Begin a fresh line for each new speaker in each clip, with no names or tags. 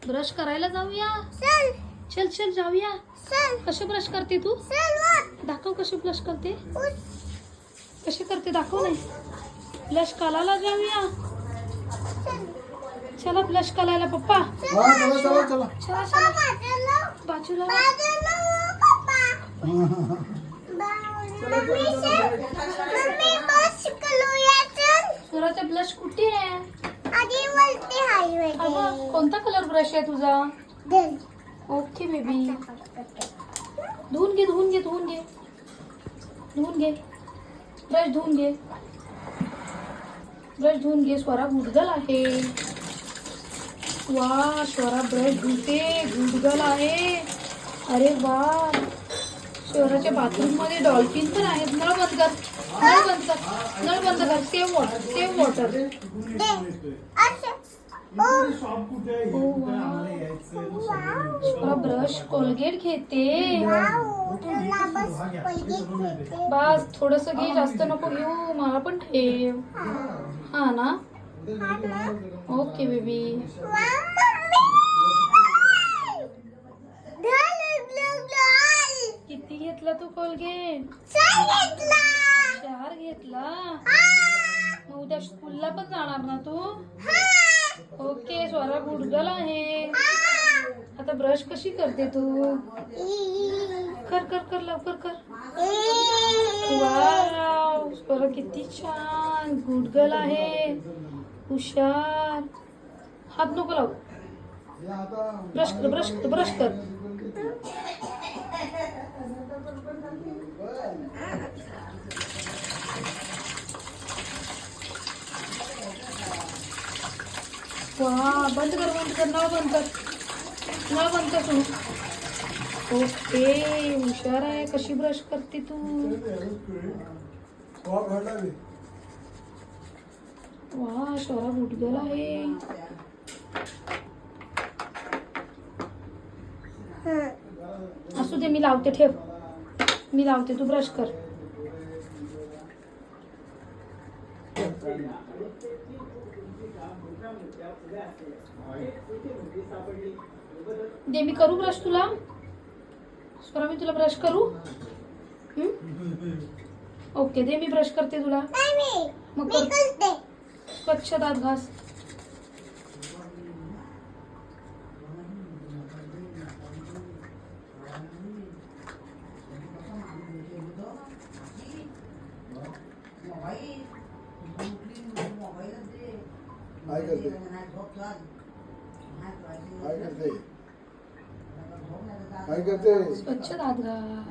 Brush करायला जाऊया.
चल
चल चल जाऊया.
चल
कसे ब्रश करते तू?
चल वर.
दाखव कसे ब्रश करते.
उठ.
कसे करते दाखव नाही. ब्रश करायला जाऊया. चला ब्रश करायला पप्पा.
चला चला चला चला.
चला चला
बाजूला
बाजूला.
बाजूला हो पप्पा. मम्मी बस करूया चल.
स्वराचा ब्रश कुठे आहे?
आधी वरती हायवे
अगं कोणता कलर ब्रश आहे तुझा?
दे.
Okay baby. धुवून घे धुवून घे धुवून घे धुवून घे. ब्रश धुवून घे. ब्रश धुवून घे. स्वरा गुडगल आहे. वा स्वरा ब्रश धुते. गुडगल आहे. अरे वा स्वराच्या बाथरूम मध्ये डॉल्फिन पण आहेत. नळ बंद कर. नळ बंद कर. नळ बंद कर. Save water save water.
दे. असं. ओ
स्वरा ब्रश कोलगेट घेते.
वाव. तुला बस पहिले घेते.
बस थोडस घे जास्त नको घेऊ. मला पण ठेव. हा ना.
हा ना.
Okay baby.
Wow mummy. घाल घाल.
किती घेतला तू कोलगेट?
चल घेतला.
4 घेतला.
हा.
मग उद्या स्कूलला पण जाणार ना तू?
हा.
ओके स्वरा गुडगल आहे.
हा.
आता ब्रश कशी करते तू? कर कर कर लवकर कर. वाव स्वरा किती छान गुडगल आहे. हुशार. हात नको लावू. ब्रश कर ब्रश कर ब्रश कर. वा बंद कर बंद कर. नळ बंद कर. नळ बंद कर तू. ओके हुशार आहे. कशी ब्रश करते तू? वा स्वरा गुडगल आहे. असू दे मी लावते. ठेव मी लावते. तू ब्रश कर. दे मी करू ब्रश तुला. स्वरा मी तुला ब्रश करू. ओके दे मी ब्रश करते तुला.
नाही
मग
मी
कर.
करते.
स्वच्छ दात घास.
काय करते काय करते काय करते.
स्वच्छ दात घास.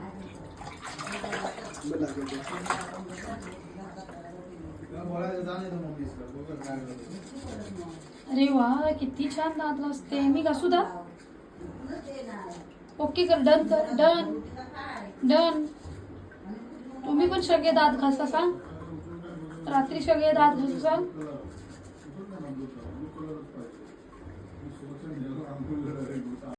बंद करते.
अरे वा किती छान दात घासते. मी घासू दात. ओके कर. डन कर. Done done. तुम्ही पण सगळे दात घासा सांग. रात्री सगळे दात घासा सांग.